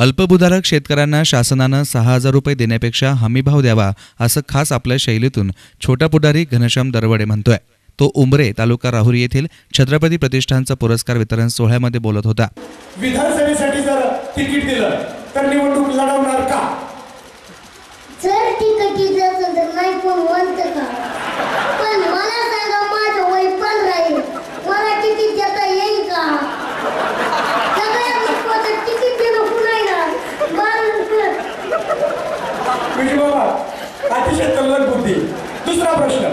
अल्पभूधारक शेतकऱ्यांना शासनानं 6,000 रुपये देण्यापेक्षा हमीभाव द्यावा असं खास आपल्या शैलीतून छोटा पुढारी घनश्याम दरवडे म्हणतोय। तो उंबरे तालुका राहुरी येथील छत्रपती प्रतिष्ठानचा पुरस्कार वितरण सोहळ्यामध्ये बोलत होता। विधानसभेसाठी जर तिकीट दिलं तर निवडणूक लढवणार का? जर तिकीट दिलं तर नाही कोण म्हणतं का? पण मला सांगा, माझं वय 15 आहे, मला तिकीट देता येईल का? सगळ्या लोकांचं तिकीट देणं कुणाही ना विजय बाबा अतिशय तल्लख बुद्धी। दुसरा प्रश्न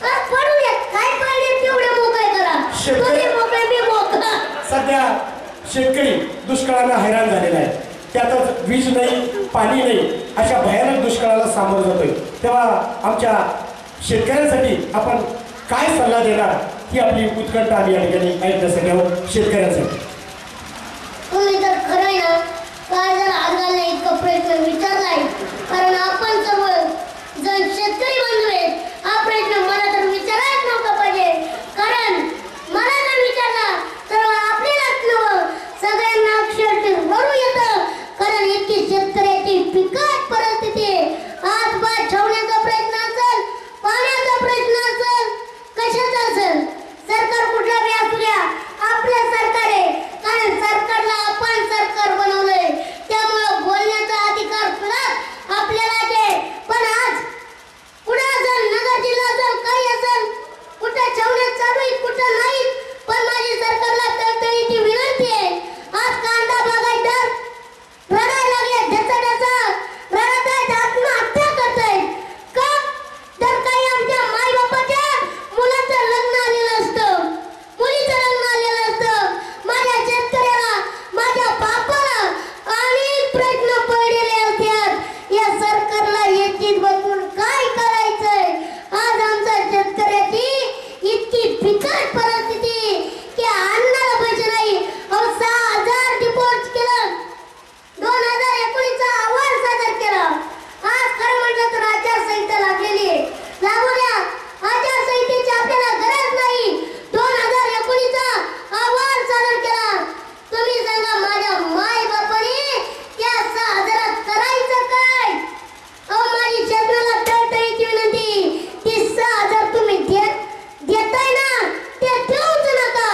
काय पडले तेवढे मोकळे करा, तुम्ही मोकळे मी मोकळा। सध्या शेतकरी दुष्काळाला हैराण झालेला आहे, त्यातच वीज नाही, पाणी नाही, अशा भयानक दुष्काळाला सामोरं जातोय। तेव्हा आमच्या शेतकऱ्यांसाठी आपण काय सल्ला देणार ही आपली उत्कंठा आम्ही या ठिकाणी ऐकण्यासाठी आहोत। शेतकऱ्यांसाठी तुम्ही जर खरं आहे ना, काय जर आगाला इतका प्रश्न विचारलाय, कारण आपण सर्व जण शेतकरी बांधव आहेत, हा प्रश्न मला तर विचारायच नव्हता पाहिजे, कारण मला जर विचारला तर आपल्याला सगळ्यांना अक्षरशः वरू येतं, कारण इतकी शेतकऱ्याची बिकट परिस्थिती आहे। आज भात ठेवण्याचा प्रयत्न असेल, पाण्याचा प्रश्न असेल, कशाचा असेल, सरकार कुठला बी असू द्या, आपलं सरकार आहे, कारण सरकारला आपण सरकार बनवलंय, त्यामुळे बोलण्याचा अधिकार सुद्धा आपल्याला आहे। पण आज कुठं असेल, नगर जिल्हा असेल, काही असेल, कुठं ठेवण्यात चालू आहे, कुठं नाही, पण माझी सरकारला तळतळीची विनंती आहे। आज कांदा बागायतदार रडायला लागले, ढेचा रडत आहेत, आत्महत्या करतायत का? तर काही आमच्या माई बापाच्या मुलाचं लग्न आलेलं असतं, मुलीचं लग्न आलेलं असतं, माझ्या शेतकऱ्याला, माझ्या बापाला अनेक प्रश्न पडलेले असतात। या सरकारला याची बघून काय करायचंय? आज आमच्या शेतकऱ्याची इतकी बिकट परिस्थिती की अन्नाला पैसे नाही। 6,000 डिपॉझिट केलं, 2019 चा अहवाल सादर केला। आज खरं म्हटलं तर आचारसंहिता लागलेली आहे, लागू द्या, आचारसंहितेची आपल्याला गरज नाही। 2019 चा अहवाल सादर केला, तुम्ही सांगा माझ्या माय बापाने त्या 6,000 करायचं काय? माझी शेतकऱ्याला तळतळीची विनंती, ती 6,000 तुम्ही देताय ना, ते देऊच नका।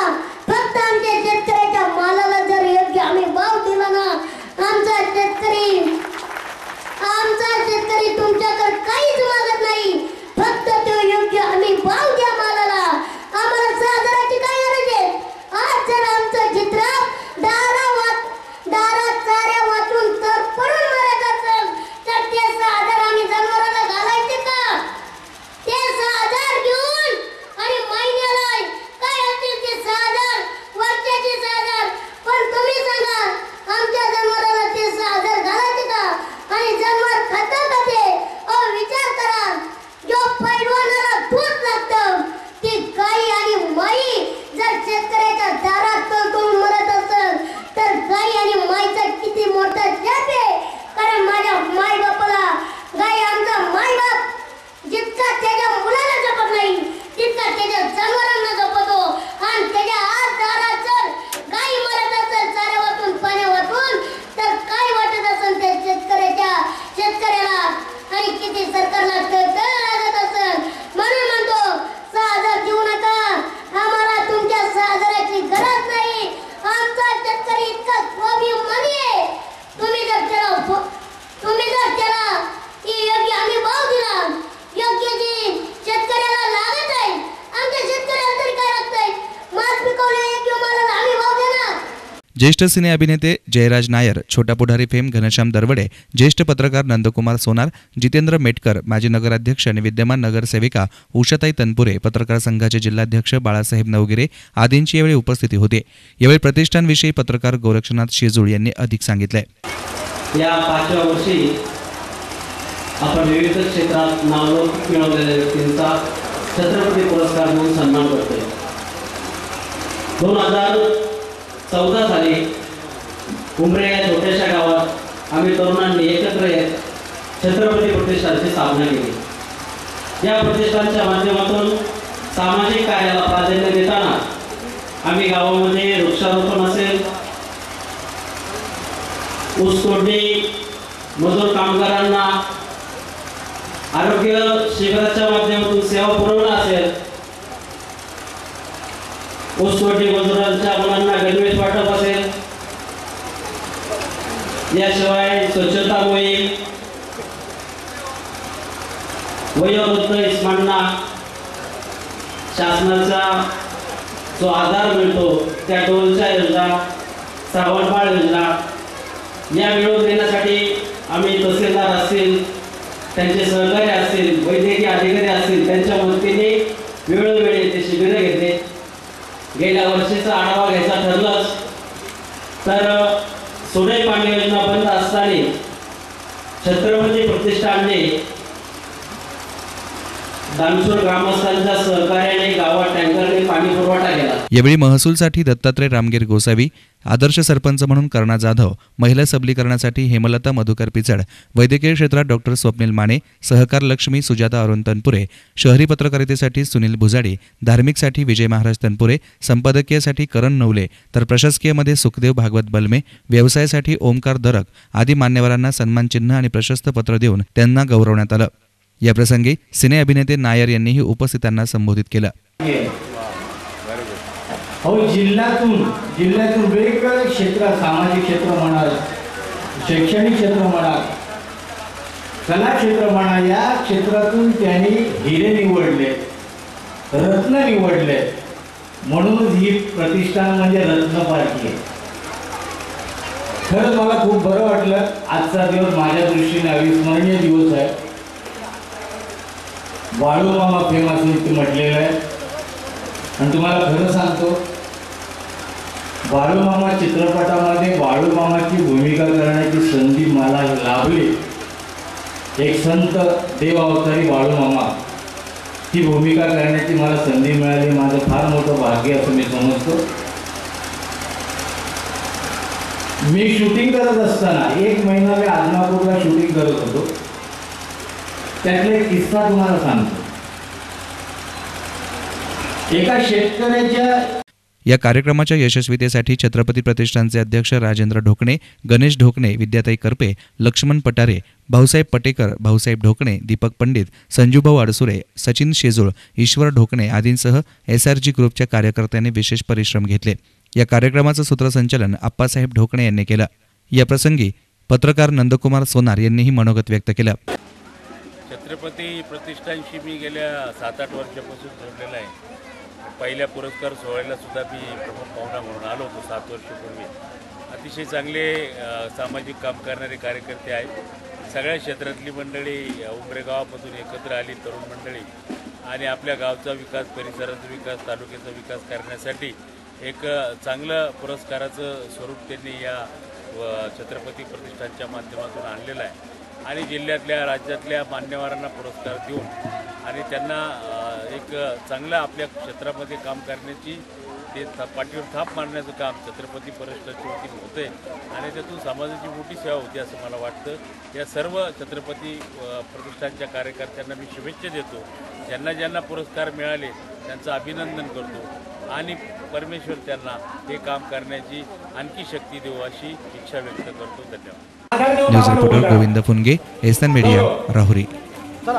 फक्त आमच्या शेतकऱ्याच्या मालाला जर योग्य आम्ही भाव दिला ना, आमचा शेतकरी तुमच्याकडे काहीच मागत नाही, फक्त तो योग्य आम्ही भाव द्या मालाला। आम्हाला 6,000 ची काय गरज आहे? आज जर आमचं चित्र दारात चाऱ्या वाचून तर पडून मरत असेल, तर ते 6,000 आम्ही जनावराला घालायचे का? ते 6,000 घेऊन आणि महिन्याला काय असतील ते 6,000, वर्षाचे 6,000, पण तुम्ही सांगा आमच्या जनावराला ते 6,000 घालायचे का? आणि जनावर खातं का ते? विचार करा, जो पैलवानाला दूध लागतं, ती गाई आणि माई जर शेतकऱ्याच्या दारात तळतळून मरत असेल, तर गाई आणि माईचा किती मोठा जप आहे। कारण माझ्या माय बापाला, गाई आमचा माय बाप जितका त्याच्या मुलाला जपत नाही, तितका त्याच्या जनावरांना जपतो। आणि त्याच्या आज दारात जर गाई मरत असेल चाऱ्या वाटून, पाण्या वाटून, तर काय वाटत असेल त्या शेतकऱ्याला, आणि किती सरकारला तळतळ लागत असेल। म्हणून म्हणतो 6,000 देऊ नका, आम्हाला तुमच्या 6,000 ची गरज नाही। आमचा शेतकरी इतका स्वाभिमानी आहे, तुम्ही जर त्याला योग्य आम्ही भाव दिला, योग्य जी शेतकऱ्याला लागत आहे, आमच्या शेतकऱ्याला तरी काय लागतंय? माल पिकवले योग्य मालाला आम्ही भाव देणार। ज्येष्ठ सिने अभिनेते जयराज नायर, छोटा पुढारी फेम घनश्याम दरवडे, ज्येष्ठ पत्रकार नंदकुमार सोनार, जितेंद्र मेटकर, माजी नगराध्यक्ष आणि विद्यमान नगरसेविका उषाताई तनपुरे, पत्रकार संघाचे जिल्हाध्यक्ष बाळासाहेब नवगिरे आदींची यावेळी उपस्थिती होती। यावेळी प्रतिष्ठानविषयी पत्रकार गोरक्षनाथ शेजूळ यांनी अधिक सांगितले। या 5व्या वर्षी आपण विविध क्षेत्रात नावलौकिक मिळवलेल्या व्यक्तींचा छत्रपती पुरस्कार देऊन सन्मान करतोय। 2014 साली उंबरे या छोट्याशा गावात आम्ही तरुणांनी एकत्र येत छत्रपती प्रतिष्ठानची स्थापना केली। या प्रतिष्ठानच्या माध्यमातून सामाजिक कार्याला प्राधान्य देताना आम्ही गावामध्ये वृक्षारोपण असेल, ऊसतोडणी मजूर कामगारांना आरोग्य शिबिराच्या माध्यमातून सेवा पुरवणं असेल, ऊसतोडणी मजुरांच्या मुलांना गणवेश वाटप असेल, याशिवाय स्वच्छता मोहीम, वयोवृद्ध इस्मांना शासनाचा जो आधार मिळतो त्या डोलच्या योजना, श्रावणबाळ योजना या मिळवून देण्यासाठी आम्ही तहसीलदार असतील, त्यांचे सहकारी असतील, वैद्यकीय अधिकारी असतील, त्यांच्या मदतीने वेळोवेळी ते शिबिरं घेतले. गेल्या वर्षीचा आढावा घ्यायचा ठरलंच तर सोने पाणी योजना बंद असताना छत्रपती प्रतिष्ठानने दानशूर ग्रामस्थांच्या सहकार्याने गावात टँकरने पाणी पुरवठा केला. यावेळी महसूलसाठी दत्तात्रय रामगीर गोसावी, आदर्श सरपंच म्हणून करुणा जाधव, महिला सबलीकरणासाठी हेमलता मधुकर पिचड, वैद्यकीय क्षेत्रात डॉक्टर स्वप्नील माने, सहकार लक्ष्मी सुजाता अरुण तनपुरे, शहरी पत्रकारितेसाठी सुनील भुजाडी, धार्मिकसाठी विजय महाराज तनपुरे, संपादकीयसाठी करण नवले तर प्रशासकीयमध्ये सुखदेव भागवत बलमे, व्यवसायासाठी ओमकार दरक आदी मान्यवरांना सन्मानचिन्ह आणि प्रशस्ती पत्र देऊन त्यांना गौरवण्यात आलं. याप्रसंगी सिने अभिनेते नायर यांनीही उपस्थितांना संबोधित केलं. जिल्ह्यातून वेगवेगळे क्षेत्र, सामाजिक क्षेत्र म्हणा, शैक्षणिक क्षेत्र म्हणा, कला क्षेत्र म्हणा, या क्षेत्रातून त्यांनी हिरे निवडले, रत्न निवडले. म्हणूनच ही प्रतिष्ठान म्हणजे रत्न पार्टी आहे. खरंच मला खूप बरं वाटलं. आजचा दिवस माझ्या दृष्टीने अविस्मरणीय दिवस आहे. बाळूमामा फेमस ते म्हटलेलं आहे. आणि तुम्हाला खरं सांगतो, बाळूमामा चित्रपटामध्ये बाळूमामाची भूमिका करण्याची संधी मला लाभली. एक संत देव अवतारी बाळूमामा ती भूमिका करण्याची मला संधी मिळाली. माझं फार मोठं भाग्य असं मी समजतो. मी शूटिंग करत असताना 1 महिना मी आदमापूरला शूटिंग करत होतो. त्यातला एक किस्सा तुम्हाला सांगतो. एका शेतकऱ्याच्या या कार्यक्रमाच्या यशस्वीतेसाठी छत्रपती प्रतिष्ठानचे अध्यक्ष राजेंद्र ढोकणे, गणेश ढोकणे, विद्याताई करपे, लक्ष्मण पटारे, भाऊसाहेब पटेकर, भाऊसाहेब ढोकणे, दीपक पंडित, संजूभाऊ अडसुरे, सचिन शेजूळ, ईश्वर ढोकणे आदींसह SRG ग्रुपच्या कार्यकर्त्यांनी विशेष परिश्रम घेतले. या कार्यक्रमाचं सूत्रसंचालन आप्पासाहेब ढोकणे यांनी केलं. याप्रसंगी पत्रकार नंदकुमार सोनार यांनीही मनोगत व्यक्त केलं. छत्रपती प्रतिष्ठानशी मी गेल्या 7-8 वर्षापासून जोडलेला आहे. पहिल्या पुरस्कार सोहळ्याला सुद्धा मी प्रमुख पाहुणा म्हणून आलो होतो 7 वर्षापूर्वी. अतिशय चांगले सामाजिक काम करणारे कार्यकर्ते आहेत. सगळ्या क्षेत्रातली मंडळी उमरे गावापासून एकत्र आली, तरुण मंडळी, आणि आपल्या गावचा विकास, परिसराचा विकास, तालुक्याचा विकास करण्यासाठी एक चांगलं पुरस्काराचं स्वरूप त्यांनी या छत्रपती प्रतिष्ठानच्या माध्यमातून आणलेलं आहे. आणि जिल्ह्यातल्या, राज्यातल्या मान्यवरांना पुरस्कार देऊन आणि त्यांना एक चांगलं आपल्या क्षेत्रामध्ये काम करण्याची, ते पाठीवर थाप मारण्याचं काम छत्रपती प्रतिष्ठानच्या वतीने होतं आहे. आणि त्यातून समाजाची मोठी सेवा होती असं मला वाटतं. या सर्व छत्रपती प्रतिष्ठानच्या कार्यकर्त्यांना मी शुभेच्छा देतो. ज्यांना ज्यांना पुरस्कार मिळाले त्यांचं अभिनंदन करतो आणि परमेश्वर त्यांना हे काम करण्याची आणखी शक्ती देऊ अशी इच्छा व्यक्त करतो. धन्यवाद. News reporter Govind Phunge, SN media, Rahuri.